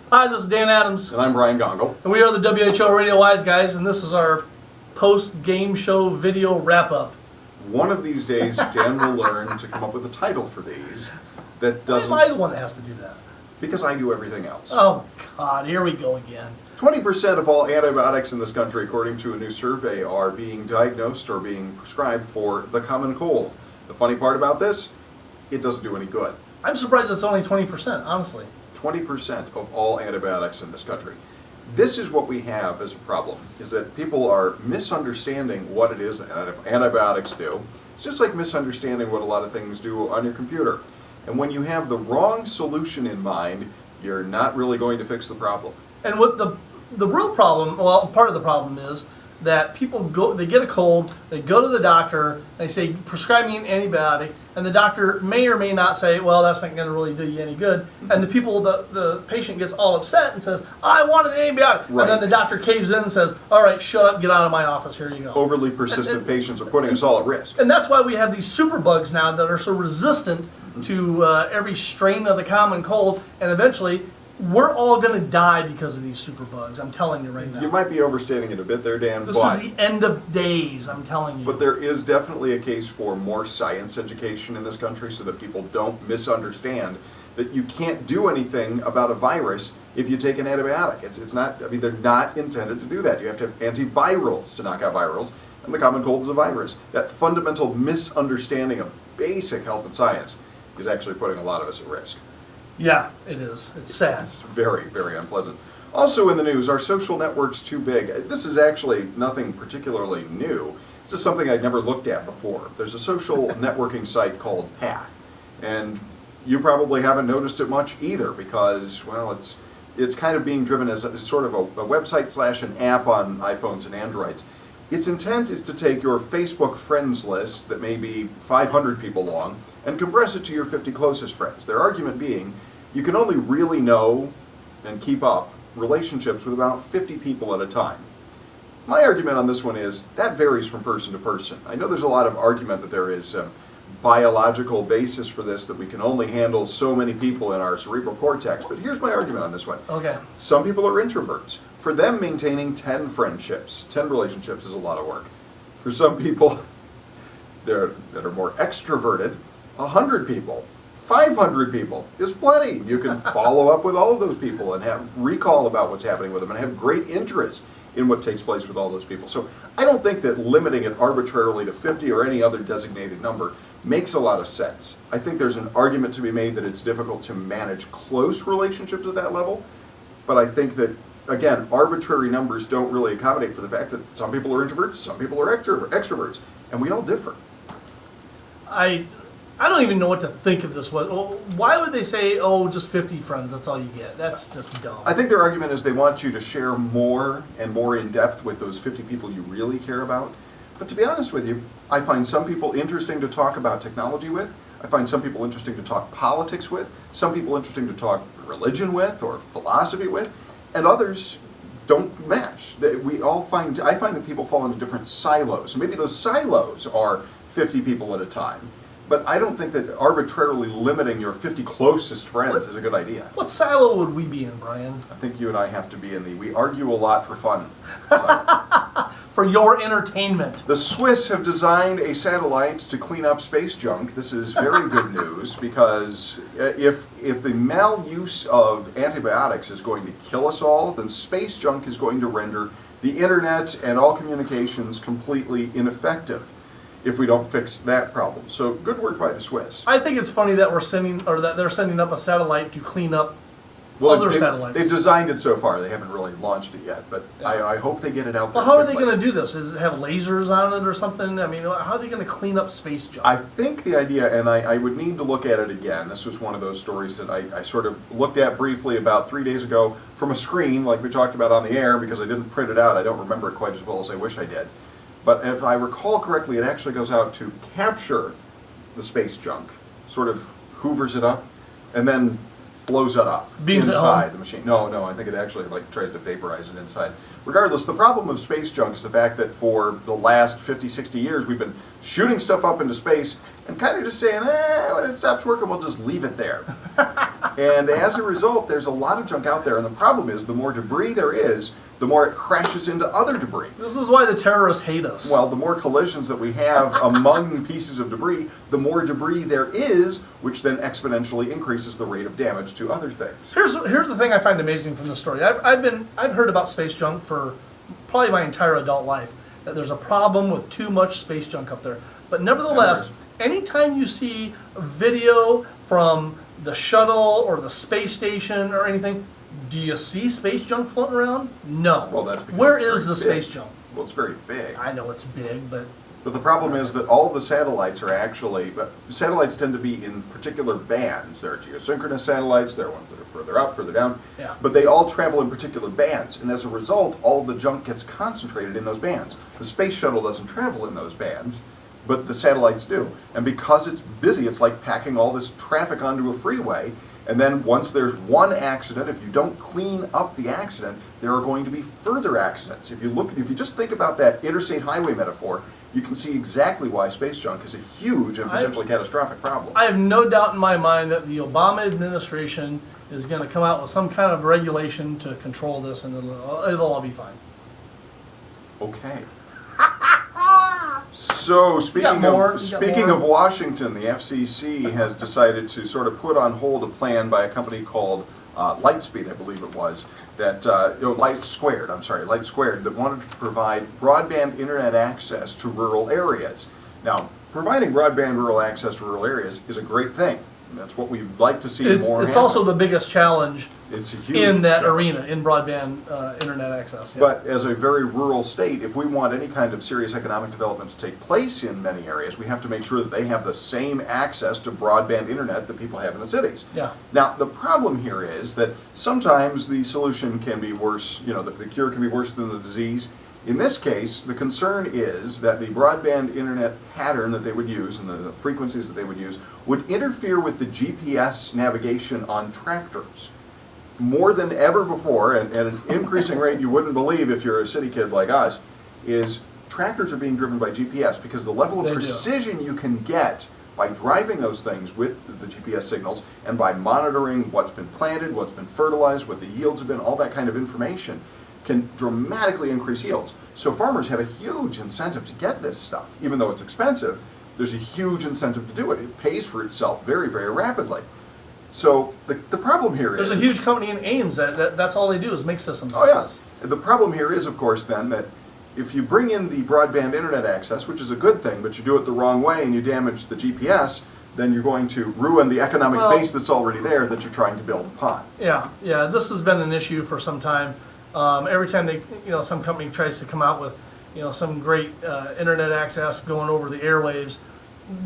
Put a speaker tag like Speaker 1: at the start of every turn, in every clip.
Speaker 1: Hi, this is Dan Adams.
Speaker 2: And I'm Brian Gongle.
Speaker 1: And we are the WHO Radio Wise Guys, and this is our post-game show video wrap-up.
Speaker 2: One of these days, Dan will learn to come up with a title for these that doesn't...
Speaker 1: Why am I the one that has to do that?
Speaker 2: Because I do everything else.
Speaker 1: Oh, God, here we go again.
Speaker 2: 20% of all antibiotics in this country, according to a new survey, are being diagnosed or being prescribed for the common cold. The funny part about this, it doesn't do any good.
Speaker 1: I'm surprised it's only 20%, honestly.
Speaker 2: 20% of all antibiotics in this country. This is what we have as a problem, is that people are misunderstanding what it is that antibiotics do. It's just like misunderstanding what a lot of things do on your computer. And when you have the wrong solution in mind, you're not really going to fix the problem.
Speaker 1: And what the real problem, well, part of the problem is that people they get a cold, they go to the doctor, they say, prescribe me an antibiotic, and the doctor may or may not say, well, that's not going to really do you any good. And the patient gets all upset and says, I want an antibiotic. Right. And then the doctor caves in and says, all right, shut up, get out of my office, here you go.
Speaker 2: Overly persistent patients are putting us all at risk.
Speaker 1: And that's why we have these superbugs now that are so resistant to every strain of the common cold, and eventually we're all going to die because of these superbugs. I'm telling you right now.
Speaker 2: You might be overstating it a bit there, Dan.
Speaker 1: This is the end of days, I'm telling you.
Speaker 2: But there is definitely a case for more science education in this country so that people don't misunderstand that you can't do anything about a virus if you take an antibiotic. It's not, I mean, they're not intended to do that. You have to have antivirals to knock out virals, and the common cold is a virus. That fundamental misunderstanding of basic health and science is actually putting a lot of us at risk.
Speaker 1: Yeah, it is. It's sad.
Speaker 2: It's very, very unpleasant. Also in the news, are social networks too big? This is actually nothing particularly new. This is something I'd never looked at before. There's a social networking site called Path, and you probably haven't noticed it much either because, well, it's kind of being driven as sort of a website / an app on iPhones and Androids. Its intent is to take your Facebook friends list that may be 500 people long and compress it to your 50 closest friends. Their argument being, you can only really know and keep up relationships with about 50 people at a time. My argument on this one is that varies from person to person. I know there's a lot of argument that there is biological basis for this, that we can only handle so many people in our cerebral cortex, but here's my argument on this one.
Speaker 1: Okay.
Speaker 2: Some people are introverts. For them, maintaining 10 friendships, 10 relationships is a lot of work. For some people that are more extroverted, 100 people, 500 people is plenty. You can follow up with all of those people and have recall about what's happening with them and have great interest in what takes place with all those people. So I don't think that limiting it arbitrarily to 50 or any other designated number makes a lot of sense. I think there's an argument to be made that it's difficult to manage close relationships at that level, but I think that, again, arbitrary numbers don't really accommodate for the fact that some people are introverts, some people are extroverts, and we all differ.
Speaker 1: I don't even know what to think of this. Why would they say, oh, just 50 friends, that's all you get? That's just dumb.
Speaker 2: I think their argument is they want you to share more and more in depth with those 50 people you really care about. But to be honest with you, I find some people interesting to talk about technology with. I find some people interesting to talk politics with. Some people interesting to talk religion with or philosophy with. And others don't match. I find that people fall into different silos. Maybe those silos are 50 people at a time. But I don't think that arbitrarily limiting your 50 closest friends is a good idea.
Speaker 1: What silo would we be in, Brian?
Speaker 2: I think you and I have to be in the we argue a lot for fun silo.
Speaker 1: For your entertainment.
Speaker 2: The Swiss have designed a satellite to clean up space junk. This is very good news because if the maluse of antibiotics is going to kill us all, then space junk is going to render the internet and all communications completely ineffective if we don't fix that problem. So good work by the Swiss.
Speaker 1: I think it's funny that they're sending up a satellite to clean up other satellites.
Speaker 2: They've designed it so far. They haven't really launched it yet, but yeah. I hope they get it out there.
Speaker 1: Well, how are they going to do this? Does it have lasers on it or something? I mean, how are they going to clean up space junk?
Speaker 2: I think the idea, and I would need to look at it again. This was one of those stories that I sort of looked at briefly about 3 days ago from a screen, like we talked about on the air, because I didn't print it out. I don't remember it quite as well as I wish I did. But if I recall correctly, it actually goes out to capture the space junk, sort of hoovers it up, and then blows it up inside the machine. No, I think it actually tries to vaporize it inside. Regardless, the problem of space junk is the fact that for the last 50, 60 years, we've been shooting stuff up into space and kind of just saying, when it stops working, we'll just leave it there. And as a result, there's a lot of junk out there. And the problem is, the more debris there is, the more it crashes into other debris.
Speaker 1: This is why the terrorists hate us.
Speaker 2: Well, the more collisions that we have among pieces of debris, the more debris there is, which then exponentially increases the rate of damage to other things.
Speaker 1: Here's the thing I find amazing from this story. I've heard about space junk for probably my entire adult life, that there's a problem with too much space junk up there. But nevertheless, anytime you see a video from the shuttle or the space station or anything, do you see space junk floating around? No.
Speaker 2: Well, that's because
Speaker 1: where
Speaker 2: it's
Speaker 1: is the
Speaker 2: very big.
Speaker 1: space junk?
Speaker 2: Well, it's very big.
Speaker 1: I know it's big, but
Speaker 2: the problem is that all of the satellites are actually, satellites tend to be in particular bands. There are geosynchronous satellites, there are ones that are further up, further down,
Speaker 1: yeah.
Speaker 2: But they all travel in particular bands, and as a result, all of the junk gets concentrated in those bands. The space shuttle doesn't travel in those bands, but the satellites do. And because it's busy, it's like packing all this traffic onto a freeway, and then once there's one accident, if you don't clean up the accident, there are going to be further accidents. If you just think about that interstate highway metaphor, you can see exactly why space junk is a huge and potentially catastrophic problem.
Speaker 1: I have no doubt in my mind that the Obama administration is going to come out with some kind of regulation to control this, and it'll all be fine.
Speaker 2: Okay. So speaking of Washington, the FCC has decided to sort of put on hold a plan by a company called Lightspeed, I believe it was, that Light Squared, that wanted to provide broadband internet access to rural areas. Now, providing broadband rural access to rural areas is a great thing. That's what we'd like to see more.
Speaker 1: It's also the biggest challenge
Speaker 2: it's a huge
Speaker 1: in that
Speaker 2: challenge.
Speaker 1: arena, in broadband internet access. Yeah.
Speaker 2: But as a very rural state, if we want any kind of serious economic development to take place in many areas, we have to make sure that they have the same access to broadband internet that people have in the cities.
Speaker 1: Yeah.
Speaker 2: Now, the problem here is that sometimes the solution can be worse, the cure can be worse than the disease. In this case, the concern is that the broadband internet pattern that they would use and the frequencies that they would use would interfere with the GPS navigation on tractors. More than ever before, and at an increasing rate you wouldn't believe if you're a city kid like us, is tractors are being driven by GPS because the level of precision you can get by driving those things with the GPS signals and by monitoring what's been planted, what's been fertilized, what the yields have been, all that kind of information can dramatically increase yields. So farmers have a huge incentive to get this stuff. Even though it's expensive, there's a huge incentive to do it. It pays for itself very, very rapidly. So the problem here is...
Speaker 1: There's a huge company in Ames that's all they do is make systems
Speaker 2: Oh
Speaker 1: like
Speaker 2: yeah.
Speaker 1: this.
Speaker 2: The problem here is, of course, then, that if you bring in the broadband internet access, which is a good thing, but you do it the wrong way and you damage the GPS, then you're going to ruin the economic base that's already there that you're trying to build upon.
Speaker 1: Yeah, this has been an issue for some time. Every time some company tries to come out with, some great internet access going over the airwaves,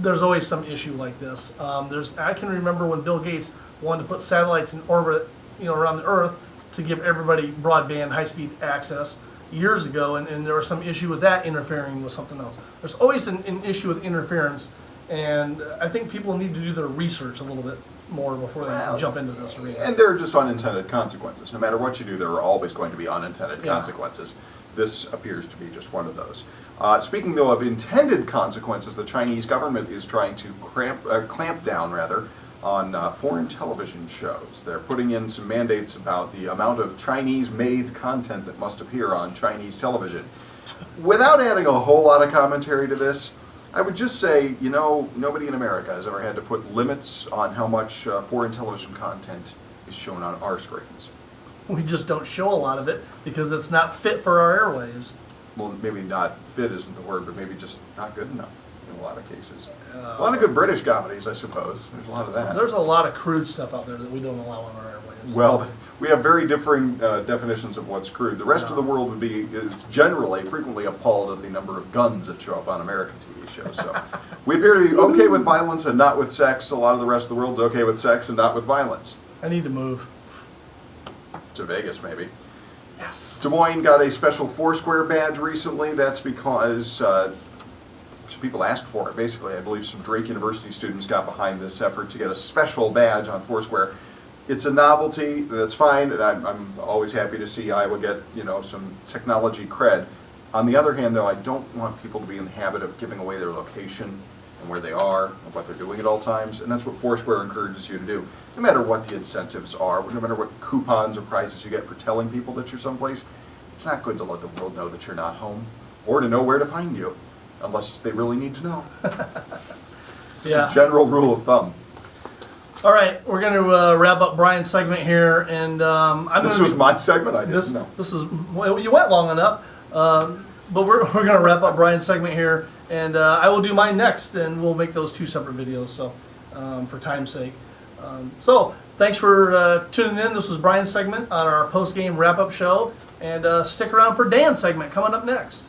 Speaker 1: there's always some issue like this. I can remember when Bill Gates wanted to put satellites in orbit, around the Earth to give everybody broadband, high-speed access years ago, and there was some issue with that interfering with something else. There's always an issue with interference, and I think people need to do their research a little bit more before they jump into this arena.
Speaker 2: And there are just unintended consequences. No matter what you do, there are always going to be unintended consequences. This appears to be just one of those. Speaking, though, of intended consequences, the Chinese government is trying to clamp down, on foreign television shows. They're putting in some mandates about the amount of Chinese-made content that must appear on Chinese television. Without adding a whole lot of commentary to this, I would just say, nobody in America has ever had to put limits on how much foreign television content is shown on our screens.
Speaker 3: We just don't show a lot of it because it's not fit for our airwaves.
Speaker 2: Well, maybe not fit isn't the word, but maybe just not good enough in a lot of cases. A lot of good British comedies, I suppose. There's a lot of that.
Speaker 3: There's a lot of crude stuff out there that we don't allow on our airwaves.
Speaker 2: Well, we have very differing definitions of what's crude. The rest of the world is frequently appalled at the number of guns that show up on American TV shows. So we appear to be okay with violence and not with sex. A lot of the rest of the world's okay with sex and not with violence.
Speaker 3: I need to move.
Speaker 2: To Vegas, maybe.
Speaker 3: Yes.
Speaker 2: Des Moines got a special Foursquare badge recently. That's because some people asked for it. Basically, I believe some Drake University students got behind this effort to get a special badge on Foursquare. It's a novelty, that's fine, and I'm always happy to see Iowa get, some technology cred. On the other hand, though, I don't want people to be in the habit of giving away their location and where they are and what they're doing at all times, and that's what Foursquare encourages you to do. No matter what the incentives are, no matter what coupons or prizes you get for telling people that you're someplace, it's not good to let the world know that you're not home or to know where to find you, unless they really need to know.
Speaker 1: Yeah.
Speaker 2: It's a general rule of thumb.
Speaker 1: All right, we're going to wrap up Brian's segment here, and
Speaker 2: This was my segment? I didn't know.
Speaker 1: This is, well, you went long enough, but we're going to wrap up Brian's segment here, and I will do mine next, and we'll make those 2 separate videos, so for time's sake. So thanks for tuning in. This was Brian's segment on our post-game wrap-up show, and stick around for Dan's segment coming up next.